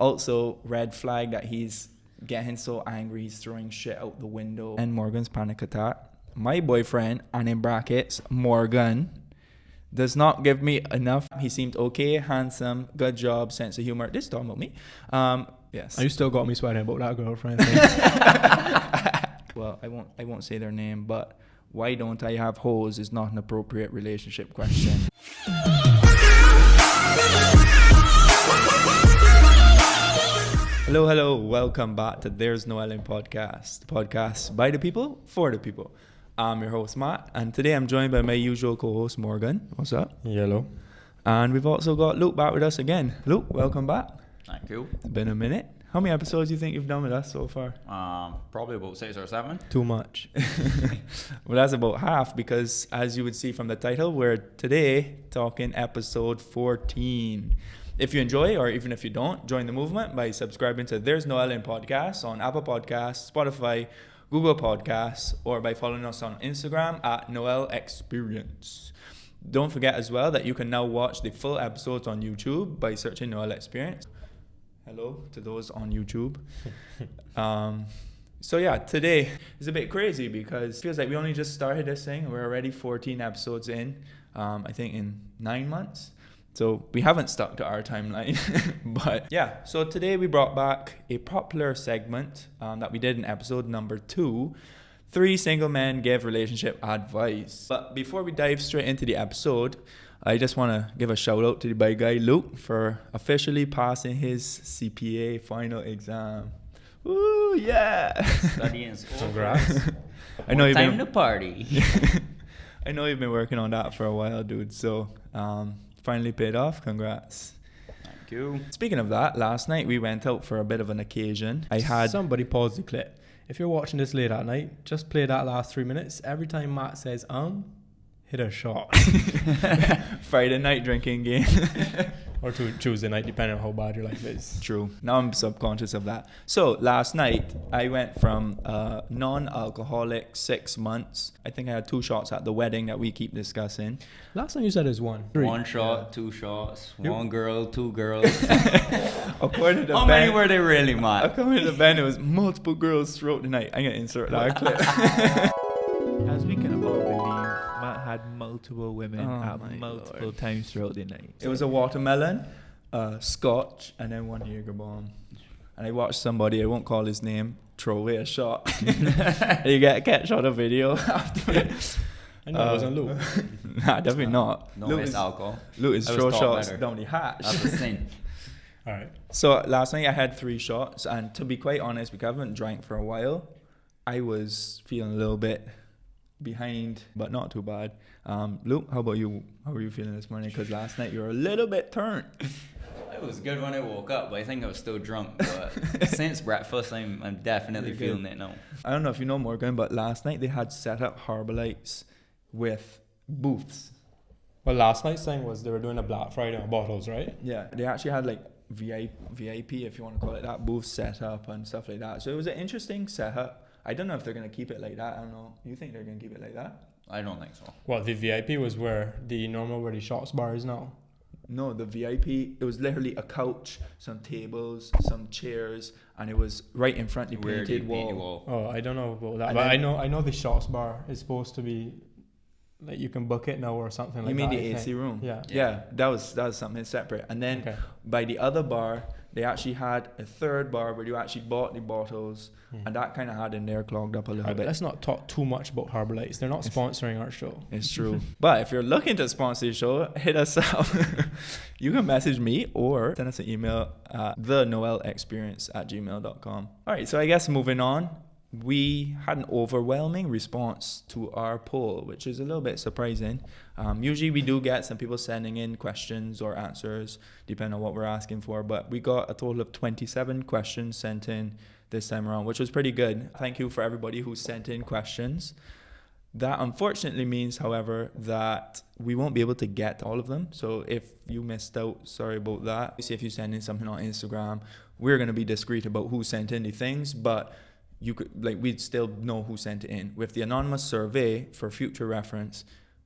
Also, red flag that he's getting so angry he's throwing shit out the window. And Morgan's panic attack. My boyfriend, and in brackets, Morgan, does not give me enough. He seemed okay, handsome, good job, sense of humor. This is talking about me. Yes. You still got me sweating about that girlfriend. Well, I won't say their name, but why don't I have hoes is not an appropriate relationship question. Hello, welcome back to There's No Ellen podcast. Podcast by the people, for the people. I'm your host, Matt, and today I'm joined by my usual co-host, Morgan. What's up? Hello. And we've also got Luke back with us again. Luke, welcome back. Thank you. It's been a minute. How many episodes do you think you've done with us so far? Probably about 6 or 7. Too much. Well, that's about half because, as you would see from the title, we're today talking episode 14. If you enjoy, or even if you don't, join the movement by subscribing to There's No Ellen podcast on Apple Podcasts, Spotify, Google Podcasts, or by following us on Instagram at Noel Experience. Don't forget as well that you can now watch the full episodes on YouTube by searching Noel Experience. Hello to those on YouTube. So yeah, today is a bit crazy because it feels like we only just started this thing. We're already 14 episodes in, I think in 9 months. So we haven't stuck to our timeline. But yeah, so today we brought back a popular segment that we did in episode number 2. 3 single men give relationship advice. But before we dive straight into the episode, I just want to give a shout out to the big guy Luke for officially passing his CPA final exam. Ooh, yeah. Studying's over. Congrats. I know you've Time been to party. I know you've been working on that for a while, dude. So finally paid off. Congrats. Thank you. Speaking of that, last night we went out for a bit of an occasion. Somebody pause the clip. If you're watching this late at night, just play that last 3 minutes. Every time Matt says hit a shot. Friday night drinking game. Or Tuesday night, depending on how bad your life is. True. Now I'm subconscious of that. So last night I went from non-alcoholic 6 months. I think I had 2 shots at the wedding that we keep discussing. Last time you said it was 1. 3. 1 shot, 2 shots, 1 girl, 2 girls. According to How many were they really, Matt? According to Ben, it was multiple girls throughout the night. I'm going to insert that clip. As we can all believe, Matt had multiple women at multiple Lord. times throughout the night. It was a watermelon, scotch, and then 1 Jaeger bomb. And I watched somebody, I won't call his name, throw away a shot. You catch on a video afterwards. I know it wasn't Luke. Nah, definitely not. No, Luke it's is, alcohol. Luke is I was throw taught shots better. down the hatch. That's a sin. All right. So last night I had 3 shots, and to be quite honest, because I haven't drank for a while, I was feeling a little bit behind, but not too bad. Luke, how about you? How were you feeling this morning? Because last night you were a little bit turned. It was good when I woke up, but I think I was still drunk. But since breakfast, I'm definitely feeling it now. I don't know if you know Morgan, but last night they had set up Harbour Lights with booths. Well, last night's thing was they were doing a Black Friday on bottles, right? Yeah, they actually had like VIP, if you want to call it that, booths set up and stuff like that. So it was an interesting setup. I don't know if they're going to keep it like that. I don't know. You think they're going to keep it like that? I don't think so. Well, the VIP was where the shots bar is now. No, the VIP, it was literally a couch, some tables, some chairs, and it was right in front of the painted wall. Oh, I don't know about that. And But then, I know the shots bar is supposed to be like you can book it now or something like that. you mean the I AC think. room? Yeah. Yeah, that was something separate. And then by the other bar, they actually had a third bar where you actually bought the bottles, and that kind of had in there clogged up a little bit. Let's not talk too much about Harbour Lights. They're not sponsoring our show. It's true. But if you're looking to sponsor the show, hit us up. You can message me or send us an email at thenoelexperience@gmail.com. All right, so I guess moving on, we had an overwhelming response to our poll, which is a little bit surprising. Usually we do get some people sending in questions or answers, depending on what we're asking for, but we got a total of 27 questions sent in this time around, which was pretty good. Thank you for everybody who sent in questions. That unfortunately means, however, that we won't be able to get all of them. So if you missed out, sorry about that. See, if you send in something on Instagram, we're going to be discreet about who sent in the things, but you could, we'd still know who sent it in. With the anonymous survey, for future reference,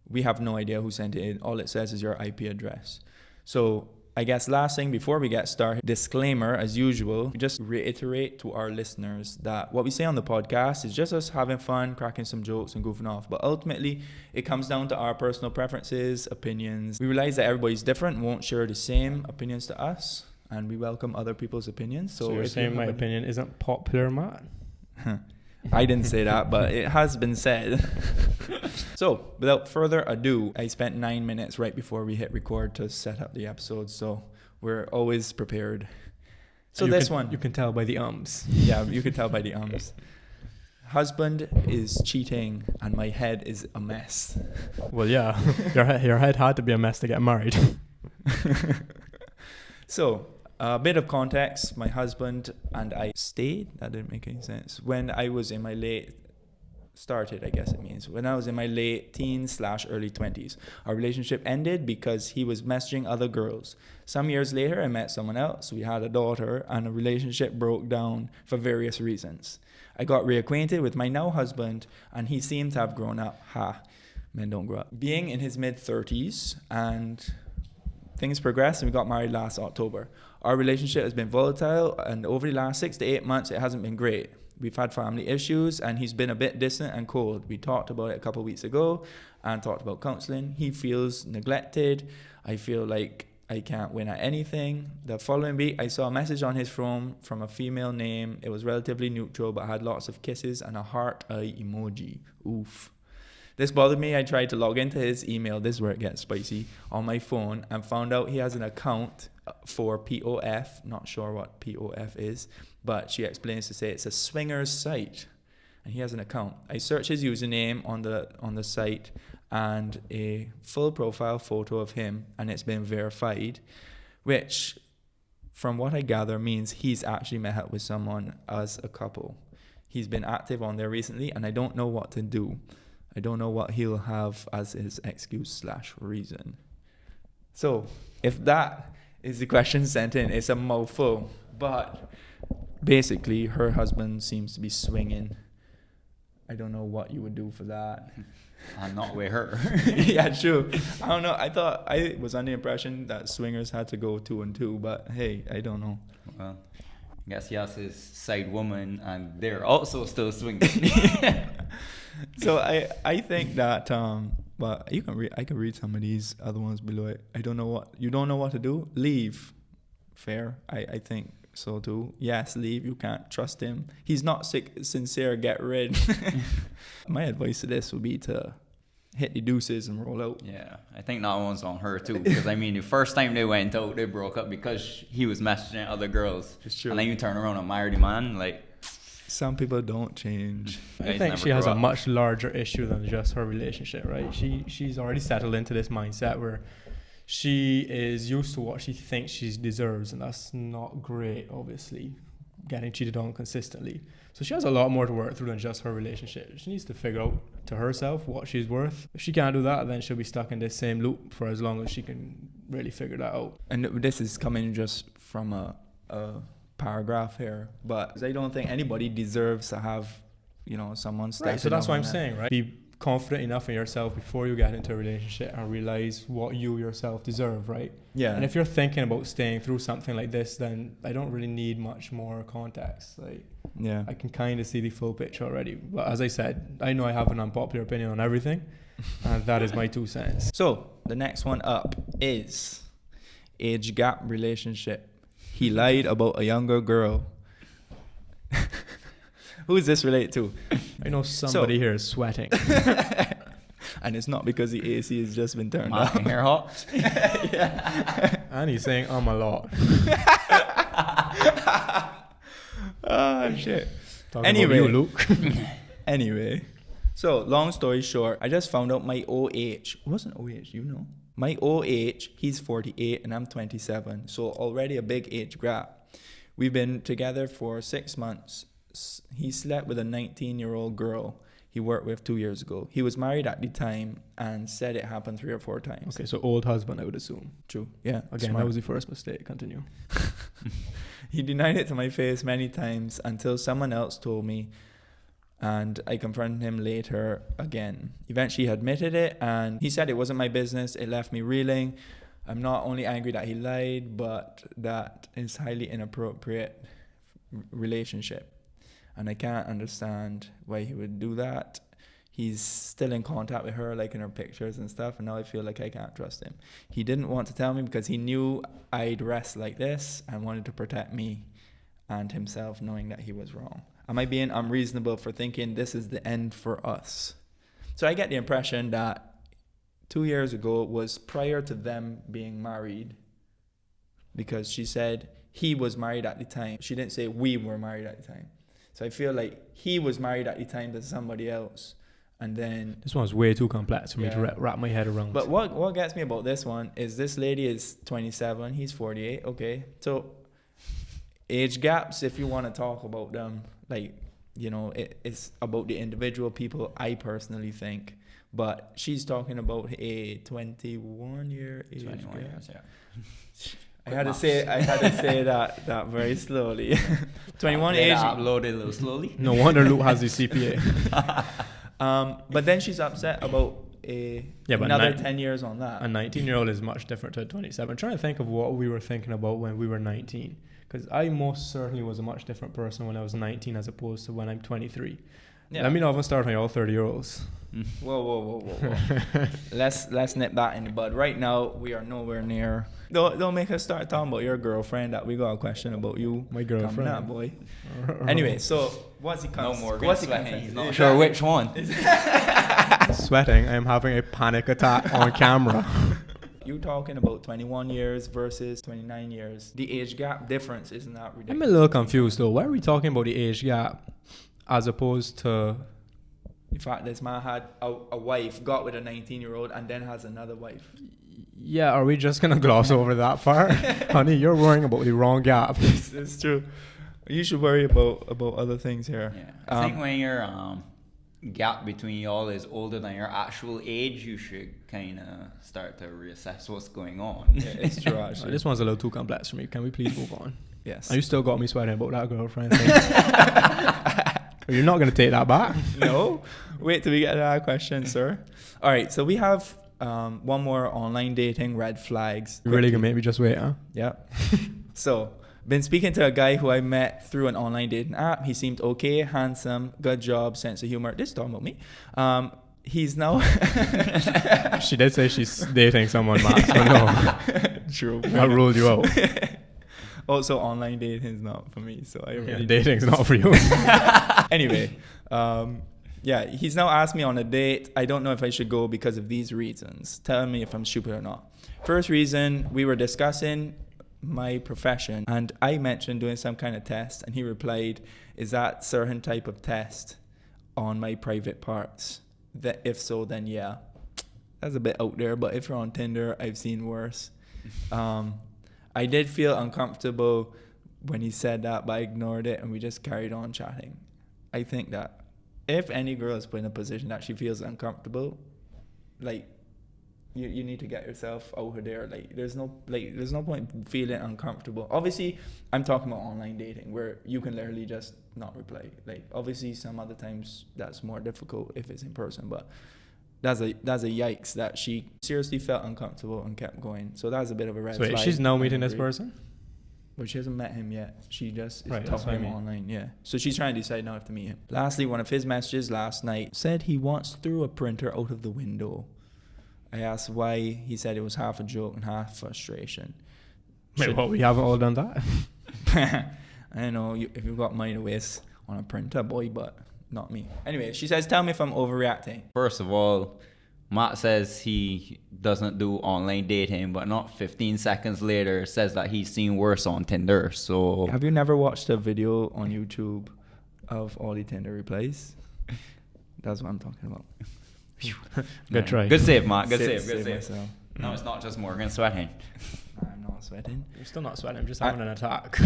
we have no idea who sent it in. All it says is your IP address. So I guess last thing before we get started, disclaimer as usual, we just reiterate to our listeners that what we say on the podcast is just us having fun, cracking some jokes and goofing off. But ultimately, it comes down to our personal preferences, opinions. We realize that everybody's different and won't share the same opinions to us, and we welcome other people's opinions. So you're saying my opinion isn't popular, Matt? I didn't say that, but it has been said. So, without further ado, I spent 9 minutes right before we hit record to set up the episode, so we're always prepared. So You can tell by the ums. Yeah, you can tell by the ums. Husband is cheating and my head is a mess. Well, yeah, your head had to be a mess to get married. So, a bit of context, my husband and I stayed, that didn't make any sense, when I was in my when I was in my late teens / early 20s. Our relationship ended because he was messaging other girls. Some years later, I met someone else, we had a daughter, and the relationship broke down for various reasons. I got reacquainted with my now husband, and he seemed to have grown up. Men don't grow up. Being in his mid-30s, and things progressed, and we got married last October. Our relationship has been volatile, and over the last 6 to 8 months, it hasn't been great. We've had family issues, and he's been a bit distant and cold. We talked about it a couple of weeks ago and talked about counseling. He feels neglected. I feel like I can't win at anything. The following week, I saw a message on his phone from a female name. It was relatively neutral, but had lots of kisses and a heart eye emoji. Oof. This bothered me. I tried to log into his email, this is where it gets spicy, on my phone, and found out he has an account for POF. Not sure what POF is, but she explains to say it's a swingers site, and he has an account. I searched his username on the site and a full profile photo of him, and it's been verified, which, from what I gather, means he's actually met up with someone as a couple. He's been active on there recently, and I don't know what to do. I don't know what he'll have as his excuse / reason. So, if that is the question sent in, it's a mouthful. But basically, her husband seems to be swinging. I don't know what you would do for that. I'm not with her. Yeah, true. I don't know. I was under the impression that swingers had to go 2 and 2, but hey, I don't know. Well, I guess he has his side woman, and they're also still swinging. So I think that but I can read some of these other ones below it. You don't know what to do? Leave. Fair. I think so too. Yes, leave. You can't trust him. He's not sincere. Get rid. My advice to this would be to hit the deuces and roll out. Yeah, I think that one's on her too, because I mean, the first time they went out, they broke up because he was messaging other girls. It's true. And then you turn around and marry the man, like. Some people don't change. I think she has a much larger issue than just her relationship, right? She's already settled into this mindset where she is used to what she thinks she deserves, and that's not great, obviously, getting cheated on consistently. So she has a lot more to work through than just her relationship. She needs to figure out to herself what she's worth. If she can't do that, then she'll be stuck in this same loop for as long as she can really figure that out. And this is coming just from a paragraph here, but I don't think anybody deserves to have, someone stepping right. So that's what I'm that. saying, right? Be confident enough in yourself before you get into a relationship and realize what you yourself deserve, right? Yeah. And if you're thinking about staying through something like this, then I don't really need much more context. Like, yeah, I can kind of see the full picture already. But as I said, I know I have an unpopular opinion on everything, and that is my 2 cents. So the next one up is age gap relationship. He lied about a younger girl. Who does this relate to? I know somebody here is sweating. And it's not because the AC has just been turned My on. hair hot. Yeah. And he's saying, a lot. Oh, shit. Talking Anyway. about you, Luke. Anyway. So, long story short, I just found out my OH. It wasn't OH, My OH, he's 48 and I'm 27. So already a big age gap. We've been together for 6 months. He slept with a 19-year-old girl he worked with 2 years ago. He was married at the time and said it happened 3 or 4 times. Okay, so old husband, I would assume. True. Yeah. Again, smart. that was the first mistake. Continue. He denied it to my face many times until someone else told me, and I confronted him later again. Eventually he admitted it, and he said it wasn't my business. It left me reeling. I'm not only angry that he lied, but that is highly inappropriate relationship. And I can't understand why he would do that. He's still in contact with her, like in her pictures and stuff, and now I feel like I can't trust him. He didn't want to tell me because he knew I'd rest like this and wanted to protect me and himself, knowing that he was wrong. Am I being unreasonable for thinking this is the end for us? So I get the impression that 2 years ago was prior to them being married, because she said he was married at the time. She didn't say we were married at the time. So I feel like he was married at the time to somebody else. And then This one's way too complex for me to wrap my head around. But what gets me about this one is this lady is 27, he's 48. Okay, so age gaps, if you want to talk about them, like, you know, it's about the individual people, I personally think. But she's talking about a 21-year age 21 gap. years, yeah. I had to say that very slowly. 21 age. Uploaded a little slowly. No wonder Luke has his CPA. But then she's upset about another 10 years on that. A 19-year-old is much different to a 27. I'm trying to think of what we were thinking about when we were 19. Because I most certainly was a much different person when I was 19 as opposed to when I'm 23. Yeah. Let me know if I'm starting all 30-year-olds. Whoa. Let's nip that in the bud. Right now, we are nowhere near. Don't make us start talking about your girlfriend. That we got a question about you. My girlfriend. Coming up, boy. Anyway, so what's he No more what's he sweating. He's not Is sure that- which one. Sweating. I'm having a panic attack on camera. You talking about 21 years versus 29 years. The age gap difference isn't that I'm ridiculous? a little confused though. Why are we talking about the age gap as opposed to... The fact this man had a wife, got with a 19-year-old, and then has another wife. Yeah, are we just going to gloss over that part? Honey, you're worrying about the wrong gap. It's true. You should worry about other things here. Yeah. I think when your gap between y'all is older than your actual age, you should kind of start to reassess what's going on. Yeah, it's true, actually. This one's a little too complex for me. Can we please move on? Yes. And you still got me sweating about that girlfriend thing. You're not going to take that back? No. Wait till we get to that question, sir. All right. So we have one more online dating red flags. You're really going to make me just wait, huh? Yeah. So, been speaking to a guy who I met through an online dating app. He seemed okay, handsome, good job, sense of humor. This is talking about me. He's now... She did say she's dating someone, Matt. So no. True. I ruled you out. Also, online dating is not for me, so I really... Dating's not for you. Anyway, yeah, he's now asked me on a date. I don't know if I should go because of these reasons. Tell me if I'm stupid or not. First reason, we were discussing my profession, and I mentioned doing some kind of test, and he replied, is that certain type of test on my private parts? That if so, then yeah. That's a bit out there, but if you're on Tinder, I've seen worse. I did feel uncomfortable when he said that, but I ignored it and we just carried on chatting. I think that if any girl is put in a position that she feels uncomfortable, like, you need to get yourself out of there. Like, there's no point feeling uncomfortable. Obviously, I'm talking about online dating where you can literally just not reply. Like, obviously, some other times that's more difficult if it's in person, but that's a yikes that she seriously felt uncomfortable and kept going. So that's a bit of a red So wait, flag. she's now I meeting this agree. person? But she hasn't met him yet. She just is Right, that's talking what I to him mean. online, yeah. So she's trying to decide now if to meet him. Lastly, one of his messages last night said he once threw a printer out of the window. I asked why. He said it was half a joke and half frustration. Wait, what? We haven't all done that? I don't know if you've got money to waste on a printer, boy, but not me. Anyway, she says, tell me if I'm overreacting. First of all, Matt says he doesn't do online dating, but not 15 seconds later says that he's seen worse on Tinder. So Have you never watched a video on YouTube of all the Tinder replies? That's what I'm talking about. Good try. Good save, Matt. Good Save save. myself. No, it's not just Morgan sweating. I'm not sweating. You're still not sweating. I'm just having an attack.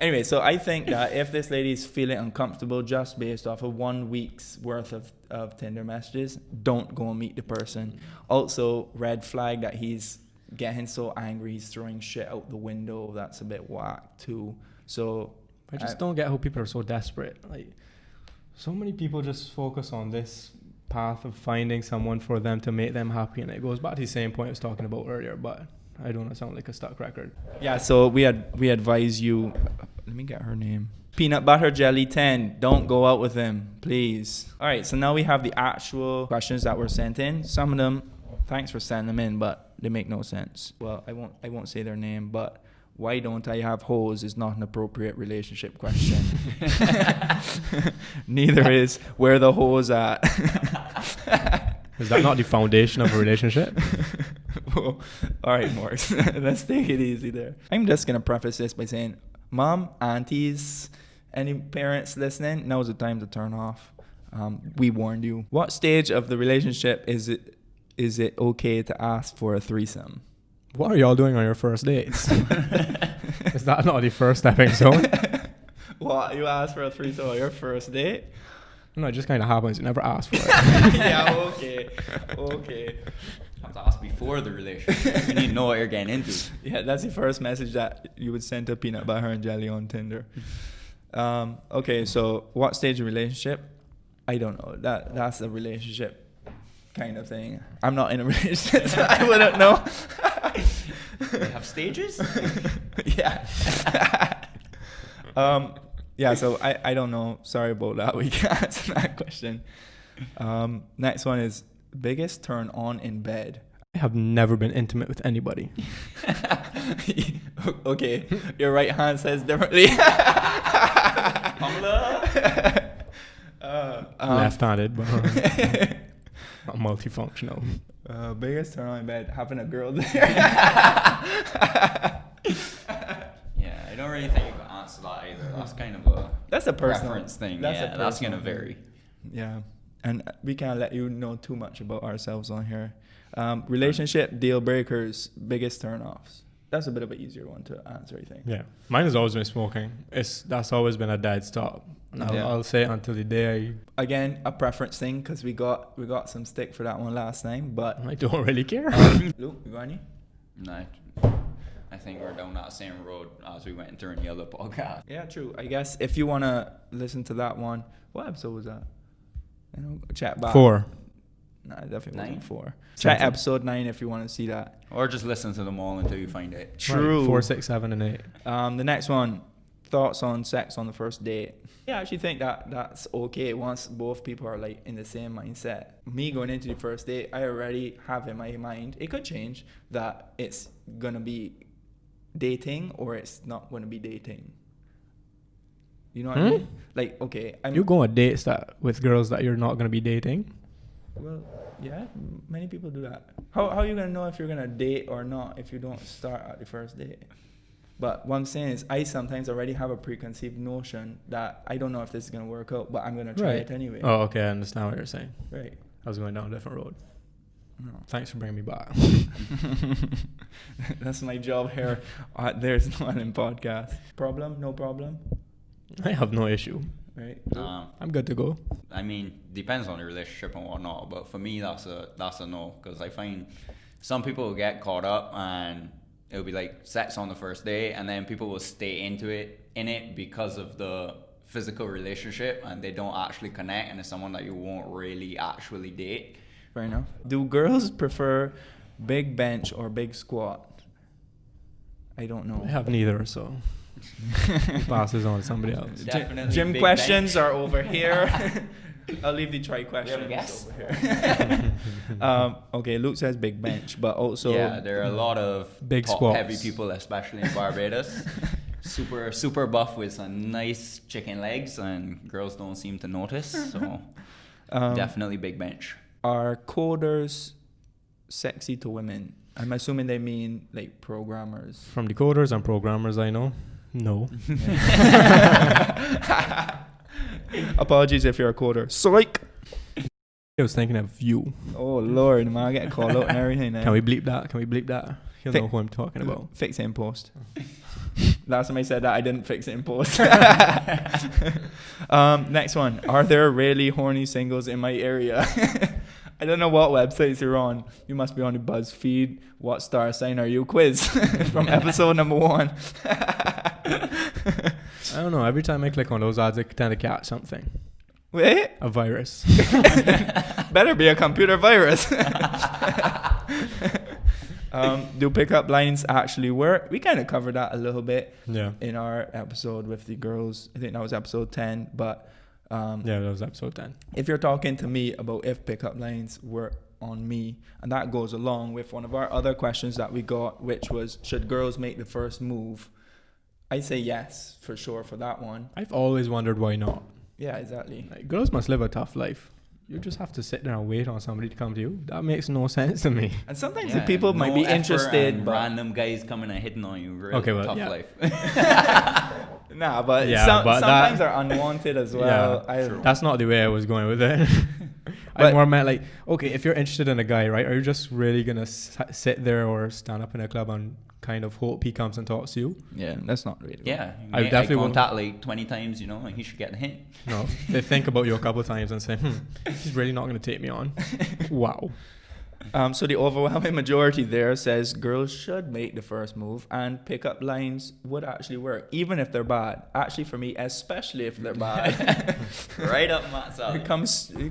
Anyway, so I think that if this lady's feeling uncomfortable just based off of 1 week's worth of Tinder messages, don't go and meet the person. Also, red flag that he's getting so angry he's throwing shit out the window. That's a bit whack too. So I just don't get how people are so desperate. Like, so many people just focus on this path of finding someone for them to make them happy, and it goes back to the same point I was talking about earlier, but I don't want to sound like a stuck record. Yeah, so we advise you. Let me get her name. Peanut Butter Jelly 10. Don't go out with him, please. All right, so now we have the actual questions that were sent in. Some of them, thanks for sending them in, but they make no sense. Well, I won't say their name, but why don't I have hoes is not an appropriate relationship question. Neither is where the hoes at. Is that not the foundation of a relationship? Well, all right, Morris. Let's take it easy there. I'm just going to preface this by saying, Mom, aunties, any parents listening, now's the time to turn off. We warned you. What stage of the relationship is it okay to ask for a threesome? What are y'all doing on your first dates? Is that not the first stepping stone? What, you asked for a threesome on your first date? No, it just kind of happens. You never ask for it. Yeah, okay. You have to ask before the relationship. You need to know what you're getting into. Yeah, that's the first message that you would send to Peanut Butter and Jelly on Tinder. Okay, so what stage of relationship? I don't know. That's a relationship kind of thing. I'm not in a relationship, so I wouldn't know. They have stages? Yeah. Yeah, so I don't know. Sorry about that. We can't answer that question. Next one is biggest turn on in bed. I have never been intimate with anybody. Okay, your right hand says differently. Left-handed, but not multifunctional. Biggest turn on in bed, having a girl there. Yeah, I don't really think you can answer that either. That's kind of a personal preference thing. That's Yeah, that's going to vary. Yeah, and we can't let you know too much about ourselves on here. Relationship deal breakers, biggest turn-offs. That's a bit of an easier one to answer, I think. Yeah, mine has always been smoking. That's always been a dead stop. And I'll say it until the day Again, a preference thing because we got some stick for that one last time, but I don't really care. Luke, you got any? No, I think we're down that same road as we went during the other podcast. Yeah, true. I guess if you want to listen to that one, what episode was that? You know, chat back. 4. No, it definitely 9? wasn't 4. Chat episode 9 if you want to see that. Or just listen to them all until you find it. True. Right, 4, 6, 7, and 8. The next one, thoughts on sex on the first date. Yeah, I actually think that's okay once both people are like in the same mindset. Me going into the first date, I already have in my mind, it could change, that it's going to be dating or it's not going to be dating. You know what I mean? Like, okay. You go on dates with girls that you're not going to be dating? Well, yeah, many people do that. How are you going to know if you're going to date or not if you don't start at the first date? But what I'm saying is I sometimes already have a preconceived notion that I don't know if this is going to work out, but I'm going to try it anyway. Oh, okay. I understand what you're saying. Right. I was going down a different road. No. Thanks for bringing me back. That's my job here. There's no one in podcast. Problem? No problem? I have no issue. Right. I'm good to go. I mean, depends on the relationship and whatnot, but for me, that's a no, because I find some people will get caught up and it'll be like sex on the first day, and then people will stay in it because of the physical relationship, and they don't actually connect, and it's someone that you won't really actually date. Fair enough. Do girls prefer big bench or big squat? I don't know. I have neither, so passes on to somebody else. Definitely Gym big questions bench. are over here. I'll leave the try questions over here. Okay, Luke says big bench, but also Yeah, there are a lot of Big top squats. heavy people, especially in Barbados. super buff with some nice chicken legs, and girls don't seem to notice. So definitely big bench. Are coders sexy to women? I'm assuming they mean like programmers. From decoders and programmers I know, no. Apologies if you're a coder. Psych! I was thinking of you. Oh Lord, man, I get called out and everything now. Can we bleep that? He'll know who I'm talking about. Fix it in post. Last time I said that, I didn't fix it in post. Next one. Are there really horny singles in my area? I don't know what websites you're on. You must be on the BuzzFeed. What star sign are you quiz from episode number 1. I don't know. Every time I click on those ads, I tend to catch something. Wait. A virus. Better be a computer virus. Do pickup lines actually work? We kind of covered that a little bit Yeah. in our episode with the girls. I think that was episode 10. But Yeah, that was episode 10. if you're talking to me about if pickup lines work on me, and that goes along with one of our other questions that we got, which was, should girls make the first move? I say yes, for sure, for that one. I've always wondered why not. Yeah, exactly. Like, girls must live a tough life. You just have to sit there and wait on somebody to come to you. That makes no sense to me. And sometimes Yeah, the people might no be effort interested, and but random guys coming and hitting on you. Real Okay, well, tough yeah. life. nah, but, Yeah, but sometimes that- they're unwanted as well. Yeah, I, That's not the way I was going with it. I But- more meant like, okay, if you're interested in a guy, right, are you just really going to sit there or stand up in a club and kind of hope he comes and talks to you? Yeah. that's not really. Yeah. I I definitely won't- contact like 20 times, you know, and he should get the hint. No, they think about you a couple of times and say, he's really not going to take me on. Wow. So the overwhelming majority there says girls should make the first move, and pickup lines would actually work, even if they're bad. Actually, for me, especially if they're bad, Right up Matt's alley. it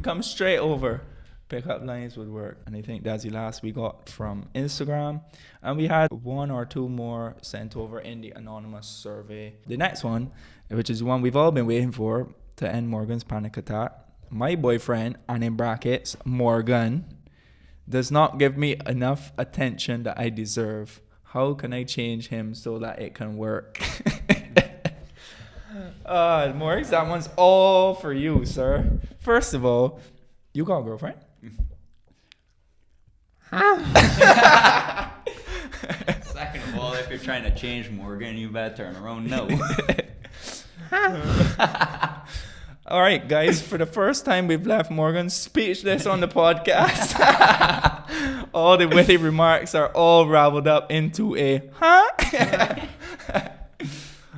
comes straight over. Pickup lines would work, and I think that's the last we got from Instagram, and we had one or two more sent over in the anonymous survey. The next one, which is one we've all been waiting for to end Morgan's panic attack. My boyfriend, and in brackets Morgan, does not give me enough attention that I deserve. How can I change him so that it can work? Morgs, that one's all for you, sir. First of all, you got a girlfriend? Second of all, if you're trying to change Morgan, you better turn around. No. All right, guys, for the first time, we've left Morgan speechless on the podcast. All the witty remarks are all raveled up into a huh?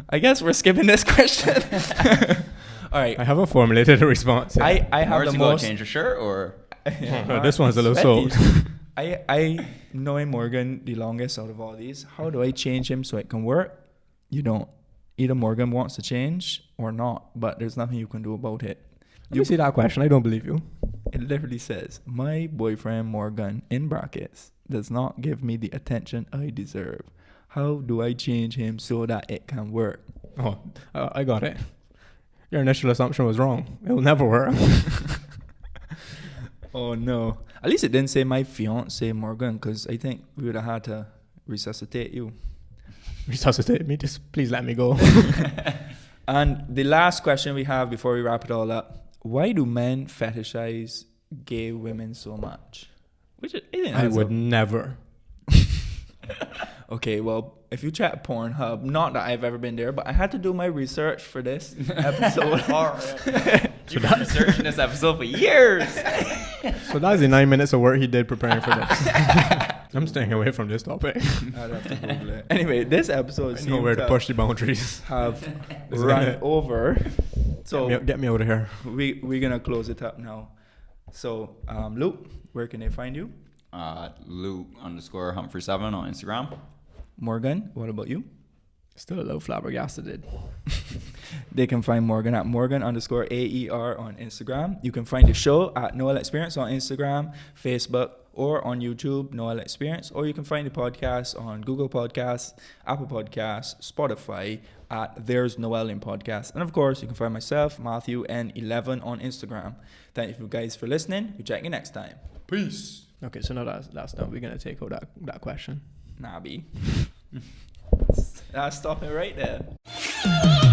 I guess we're skipping this question. All right. I haven't formulated a response yet. I have Or the you gotta most. change your shirt, or This one's a little Sweaty. soaked. I knowing Morgan the longest out of all these. How do I change him so it can work? You don't. Either Morgan wants to change or not, but there's nothing you can do about it. Let me see that question. I don't believe you. It literally says, my boyfriend Morgan, in brackets, does not give me the attention I deserve. How do I change him so that it can work? Oh, I got it. Your initial assumption was wrong. It will never work. Oh no. At least it didn't say my fiance Morgan, because I think we would have had to resuscitate you. Resuscitate me. Just please let me go. And the last question we have before we wrap it all up: why do men fetishize gay women so much? Which I think I that's would never. Okay, well, if you check Pornhub, not that I've ever been there, but I had to do my research for this episode. you've been researching this episode for years. So that's the 9 minutes of work he did preparing for this. I'm staying away from this topic. I'd have to Google it. Anyway, this episode I know where to push the boundaries. have Is run it? over. So Get me out of here. we're gonna close it up now. So Luke, where can they find you? Luke_Humphrey7 on Instagram. Morgan, what about you? Still a little flabbergasted. They can find Morgan at Morgan_AER on Instagram. You can find the show at Noel Experience on Instagram, Facebook, or on YouTube, Noel Experience. Or you can find the podcast on Google Podcasts, Apple Podcasts, Spotify at There's Noel in Podcast. And of course, you can find myself, Matthew, N11 on Instagram. Thank you guys for listening. We'll check you next time. Peace. Okay, so now that's done. We're going to take out that question. Nah, B. Stop it right there.